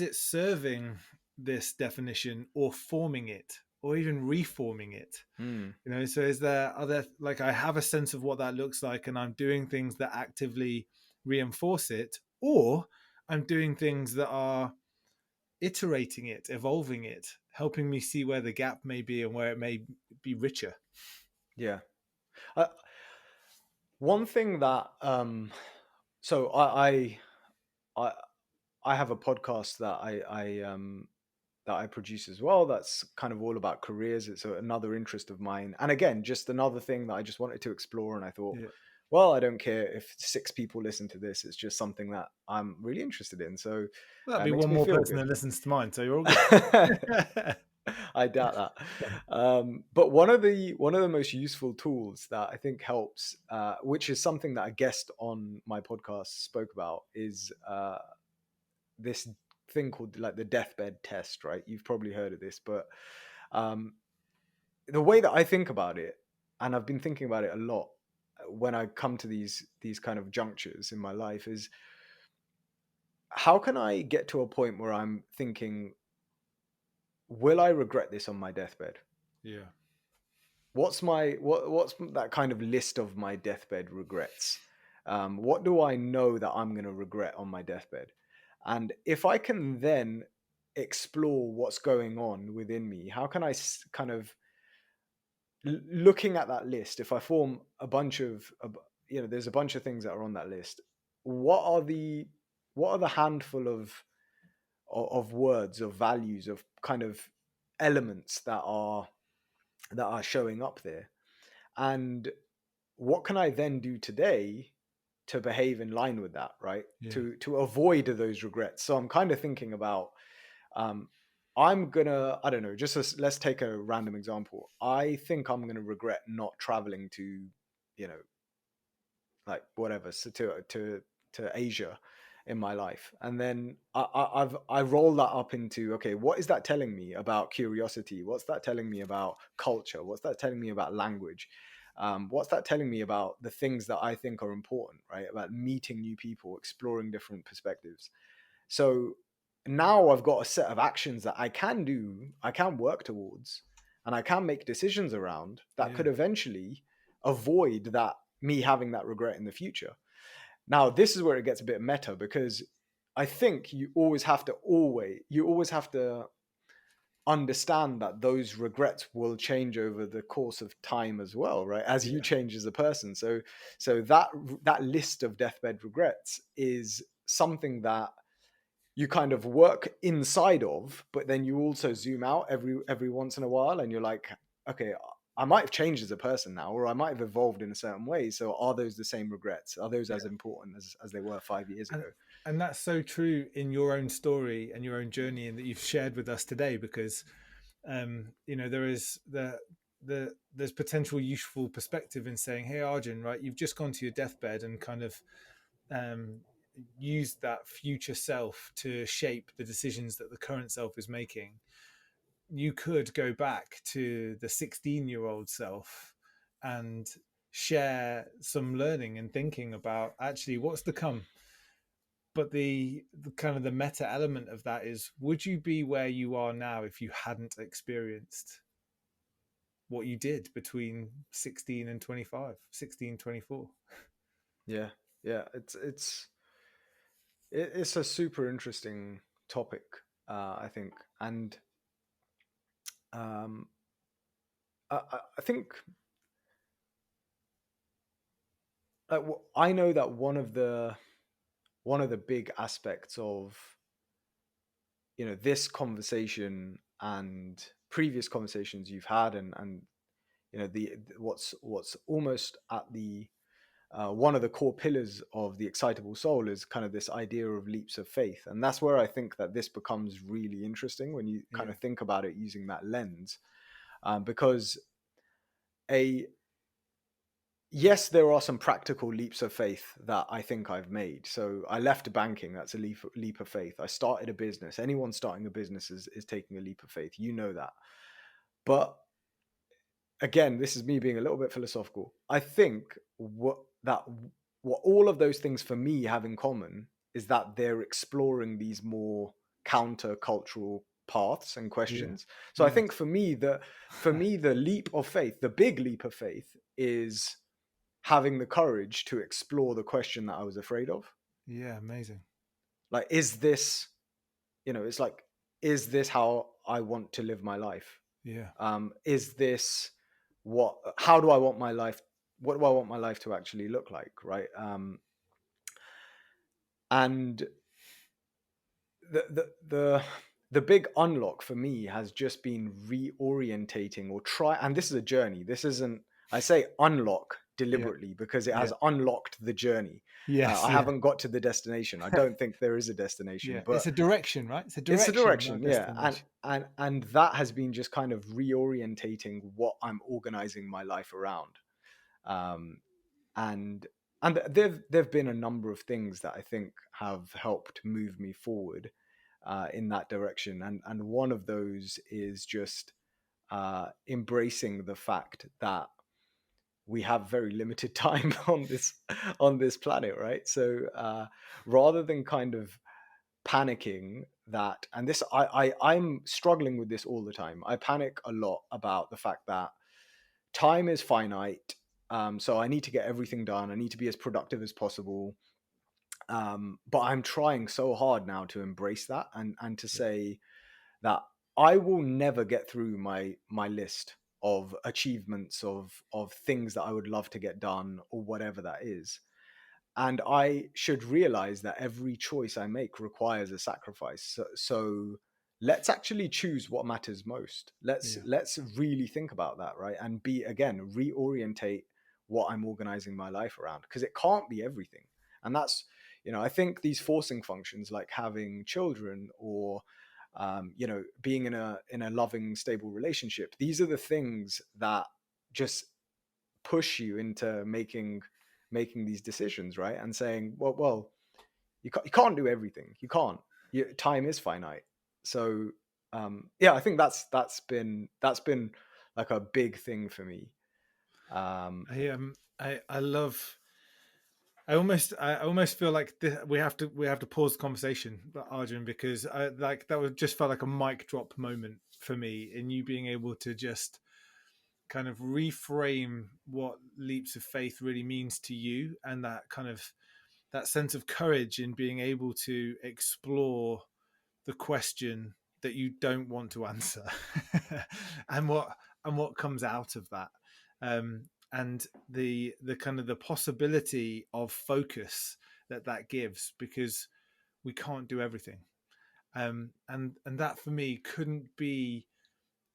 it serving this definition or forming it or even reforming it? Mm, So is there other, like, I have a sense of what that looks like and I'm doing things that actively reinforce it, or I'm doing things that are iterating it, evolving it, helping me see where the gap may be and where it may be richer. yeah. Uh, One thing that so I I have a podcast that I produce as well. That's kind of all about careers. It's another interest of mine, and again, just another thing that I just wanted to explore. And I thought, Yeah. well, I don't care if 6 people listen to this. It's just something that I'm really interested in. So That'll it be makes one me more feel person good. that listens to mine, so you're all good. I doubt that. But one of the most useful tools that I think helps, which is something that a guest on my podcast spoke about, is this thing called like the deathbed test, right? You've probably heard of this, but um, the way that I think about it, and I've been thinking about it a lot when I come to these kind of junctures in my life, is how can I get to a point where I'm thinking, will I regret this on my deathbed? Yeah. What's what's that kind of list of my deathbed regrets? What do I know that I'm going to regret on my deathbed? And if I can then explore what's going on within me, how can I kind of looking at that list? If I form a bunch of, there's a bunch of things that are on that list. What are the handful of words, of values, of kind of elements that are showing up there? And what can I then do today to behave in line with that, right? Yeah. To avoid those regrets. So I'm kind of thinking about, um, I'm gonna, I don't know, let's take a random example. I think I'm gonna regret not traveling to, you know, like whatever, so to Asia in my life, and then I roll that up into, okay, what is that telling me about curiosity? What's that telling me about culture? What's that telling me about language? What's that telling me about the things that I think are important, right? About meeting new people, exploring different perspectives. So now I've got a set of actions that I can do, I can work towards, and I can make decisions around that Yeah. could eventually avoid that, me having that regret in the future. Now, this is where it gets a bit meta, because I think you always have to understand that those regrets will change over the course of time as well, right? As you Yeah. change as a person. So that list of deathbed regrets is something that you kind of work inside of, but then you also zoom out every once in a while, and you're like, okay, I might have changed as a person now, or I might have evolved in a certain way. So are those the same regrets? Are those as important as they were 5 years and ago? and that's so true in your own story and your own journey, and that you've shared with us today, because there is there's potential useful perspective in saying, hey Arjun, right, you've just gone to your deathbed and kind of um used that future self to shape the decisions that the current self is making. You could go back to the 16-year-old self and share some learning and thinking about actually what's to come. But the kind of the meta element of that is, would you be where you are now if you hadn't experienced what you did between 16 and 25, 16, 24? Yeah, yeah. It's a super interesting topic, I think, and um, I think I know that one of the big aspects of this conversation and previous conversations you've had, and the what's almost at the one of the core pillars of the Excitable Soul is kind of this idea of leaps of faith. And that's where I think that this becomes really interesting when you kind Yeah. of think about it using that lens. because a yes, there are some practical leaps of faith that I think I've made. So I left banking. That's a leap of faith. I started a business. Anyone starting a business is taking a leap of faith. You know that. But again, this is me being a little bit philosophical. I think what all of those things for me have in common is that they're exploring these more counter-cultural paths and Yeah. questions. So I Yeah. think for me the leap of faith, the big leap of faith, is having the courage to explore the question that I was afraid of. Yeah. Amazing. Like, is this, it's like, is this how I want to live my life? Yeah. Is this how do I want my life? What do I want my life to actually look like? Right. And the big unlock for me has just been reorientating and this is a journey. This isn't, I say unlock Yeah. deliberately because it Yeah. has unlocked the journey. Yes. I Yeah. haven't got to the destination. I don't think there is a destination, Yeah. but It's a direction, right? It's a it's a direction, not a direction. Yeah. destination. And that has been just kind of reorientating what I'm organizing my life around. Um, and there've been a number of things that I think have helped move me forward in that direction, and one of those is just embracing the fact that we have very limited time on this planet, right? So rather than kind of panicking that, and this I'm struggling with this all the time. I panic a lot about the fact that time is finite. So I need to get everything done. I need to be as productive as possible. But I'm trying so hard now to embrace that and to Yeah. say that I will never get through my list of achievements of things that I would love to get done or whatever that is. And I should realize that every choice I make requires a sacrifice. So let's actually choose what matters most. Yeah. Let's really think about that, right? And reorientate what I'm organizing my life around, because it can't be everything. And that's, I think these forcing functions like having children or being in a loving, stable relationship, these are the things that just push you into making these decisions, right? And saying, well, you can't do everything. You can't. Time is finite. So yeah, I think that's been like a big thing for me. I love. I almost feel like we have to pause the conversation, Arjun, because that would just felt like a mic drop moment for me in you being able to just kind of reframe what leaps of faith really means to you, and that sense of courage in being able to explore the question that you don't want to answer and what comes out of that, and the kind of the possibility of focus that gives, because we can't do everything, and that for me couldn't be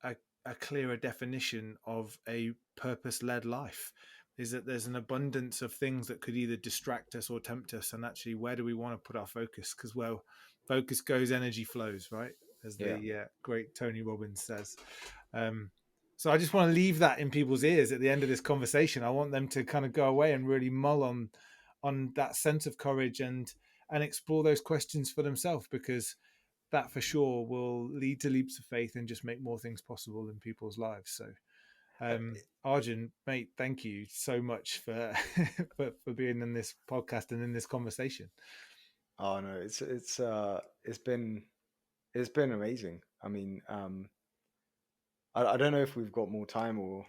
a, a clearer definition of a purpose-led life, is that there's an abundance of things that could either distract us or tempt us, and actually where do we want to put our focus? Because, well, focus goes, energy flows, right, as Yeah. the great Tony Robbins says. So I just want to leave that in people's ears at the end of this conversation. I want them to kind of go away and really mull on that sense of courage and explore those questions for themselves, because that for sure will lead to leaps of faith and just make more things possible in people's lives. So, Arjun, mate, thank you so much for, for being in this podcast and in this conversation. Oh no, it's been amazing. I mean, I don't know if we've got more time or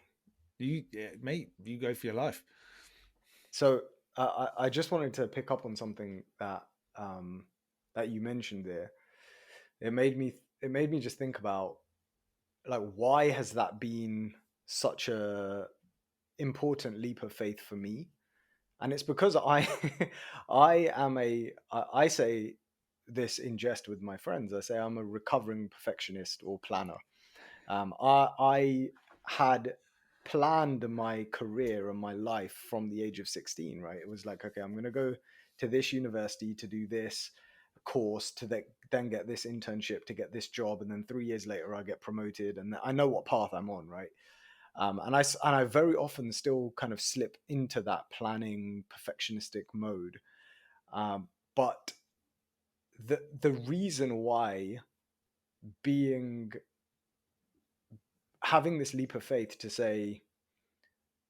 Mate, you go for your life. so. I just wanted to pick up on something that you mentioned there. It made me just think about, like, why has that been such a important leap of faith for me? And it's because I say this in jest with my friends. I say I'm a recovering perfectionist or planner. I had planned my career and my life from the age of 16, right? It was like, okay, I'm going to go to this university to do this, course to then get this internship to get this job, and then 3 years later I get promoted, and I know what path I'm on, right? And I very often still kind of slip into that planning perfectionistic mode. But the reason why having this leap of faith to say,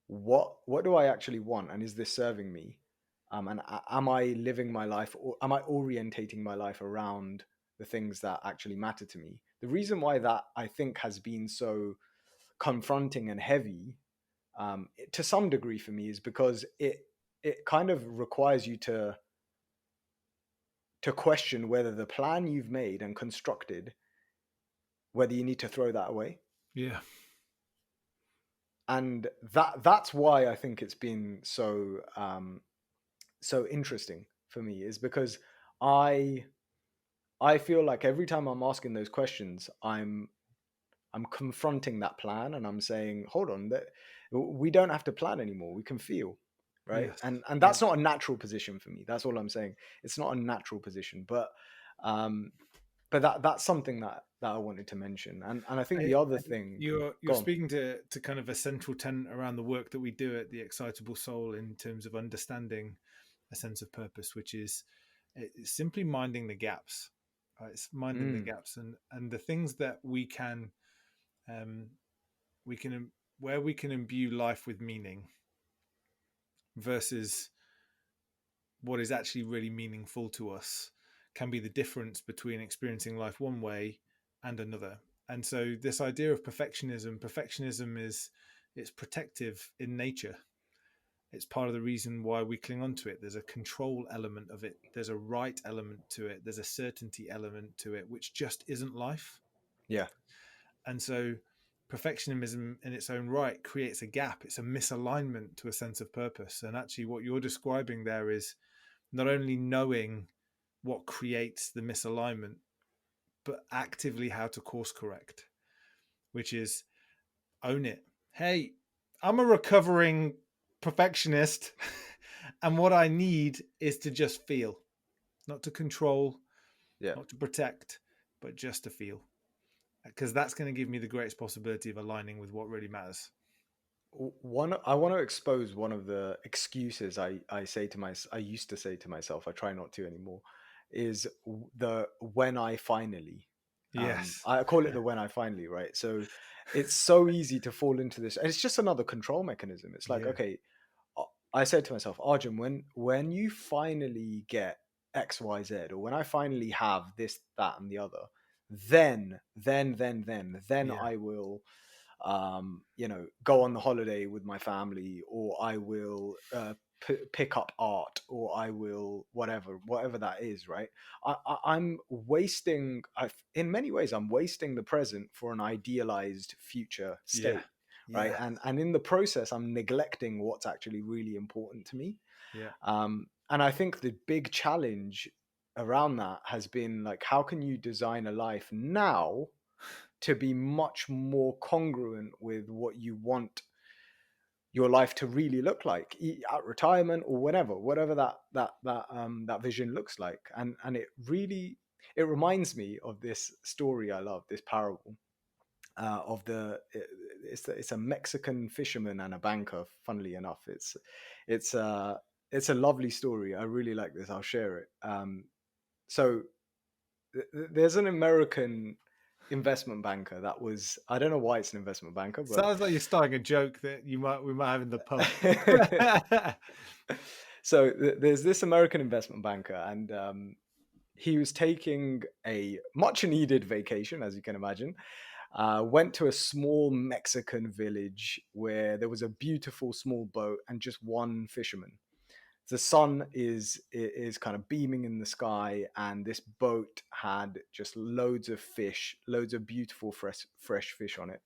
what do I actually want, and is this serving me? And am I living my life, or am I orientating my life around the things that actually matter to me? The reason why that I think has been so confronting and heavy, to some degree for me, is because it kind of requires you to question whether the plan you've made and constructed, whether you need to throw that away. Yeah. And that's why I think it's been so interesting for me, is because I feel like every time I'm asking those questions, I'm confronting that plan, and I'm saying, hold on, that we don't have to plan anymore. We can feel, right? Yes. And Yeah. that's not a natural position for me. That's all I'm saying. It's not a natural position, but that's something that I wanted to mention. And I think the other thing, you're go on. speaking to kind of a central tenet around the work that we do at the Excitable Soul in terms of understanding a sense of purpose, which is it's simply minding the gaps. Right? It's minding the gaps and the things that we can where we can imbue life with meaning versus what is actually really meaningful to us can be the difference between experiencing life one way and another. And so this idea of perfectionism is, it's protective in nature. It's part of the reason why we cling on to it. There's a control element of it. There's a right element to it. There's a certainty element to it, which just isn't life. Yeah. And so perfectionism in its own right creates a gap. It's a misalignment to a sense of purpose. And actually what you're describing there is not only knowing what creates the misalignment, but actively how to course correct, which is own it. Hey, I'm a recovering perfectionist, and what I need is to just feel, not to control, not to protect, but just to feel, because that's going to give me the greatest possibility of aligning with what really matters. I want to expose one of the excuses I used to say to myself, I try not to anymore, is the when I finally. Yes. I call it the when I finally, right? So it's so easy to fall into this, and it's just another control mechanism. It's like, okay, I said to myself, Arjun, when you finally get X, Y, Z, or when I finally have this, that, and the other, then I will go on the holiday with my family, or I will pick up art, or I will whatever that is, right? I'm wasting, in many ways, I'm wasting the present for an idealized future state, right? And in the process, I'm neglecting what's actually really important to me. And I think the big challenge around that has been like, how can you design a life now to be much more congruent with what you want your life to really look like at retirement, or whatever that vision looks like. And it reminds me of this story I love, this parable of it's a Mexican fisherman and a banker. Funnily enough, it's a lovely story. I really like this. I'll share it. So there's an American investment banker that was, I don't know why it's an investment banker, but Sounds like you're starting a joke that we might have in the pub. So there's this American investment banker, and he was taking a much needed vacation, as you can imagine. Went to a small Mexican village where there was a beautiful small boat and just one fisherman. The sun is kind of beaming in the sky, and this boat had just loads of fish, loads of beautiful fresh fish on it.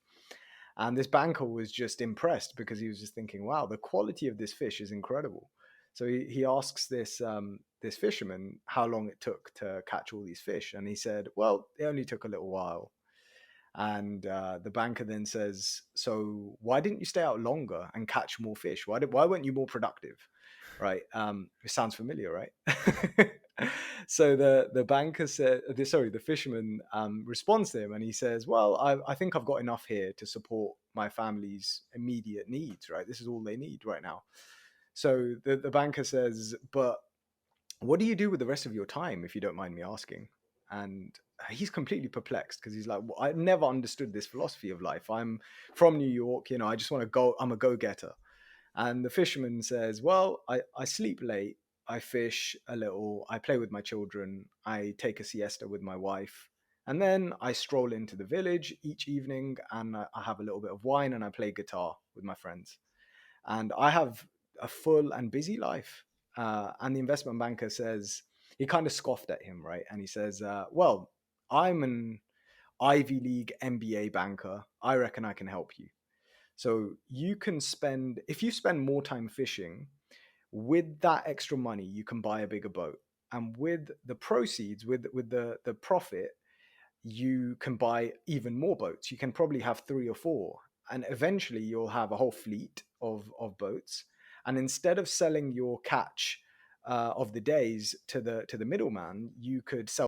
And this banker was just impressed, because he was just thinking, wow, the quality of this fish is incredible. So he asks this fisherman how long it took to catch all these fish, and he said, well, it only took a little while. And the banker then says, so why didn't you stay out longer and catch more fish? Why weren't you more productive? right? It sounds familiar, right? So the banker said, the fisherman responds to him, and he says, "Well, I think I've got enough here to support my family's immediate needs. Right, this is all they need right now." So the banker says, "But what do you do with the rest of your time, if you don't mind me asking?" And he's completely perplexed because he's like, well, I never understood this philosophy of life. I'm from New York, I just want to go. I'm a go-getter. And the fisherman says, well, I sleep late, I fish a little, I play with my children, I take a siesta with my wife, and then I stroll into the village each evening and I have a little bit of wine and I play guitar with my friends. And I have a full and busy life. And the investment banker says, he kind of scoffed at him, right? And he says, well, I'm an Ivy League MBA banker. I reckon I can help you. So you can spend, if you spend more time fishing, with that extra money, you can buy a bigger boat. And with the proceeds, with the profit, you can buy even more boats. You can probably have 3 or 4. And eventually you'll have a whole fleet of boats. And instead of selling your catch of the days to the middleman, you could sell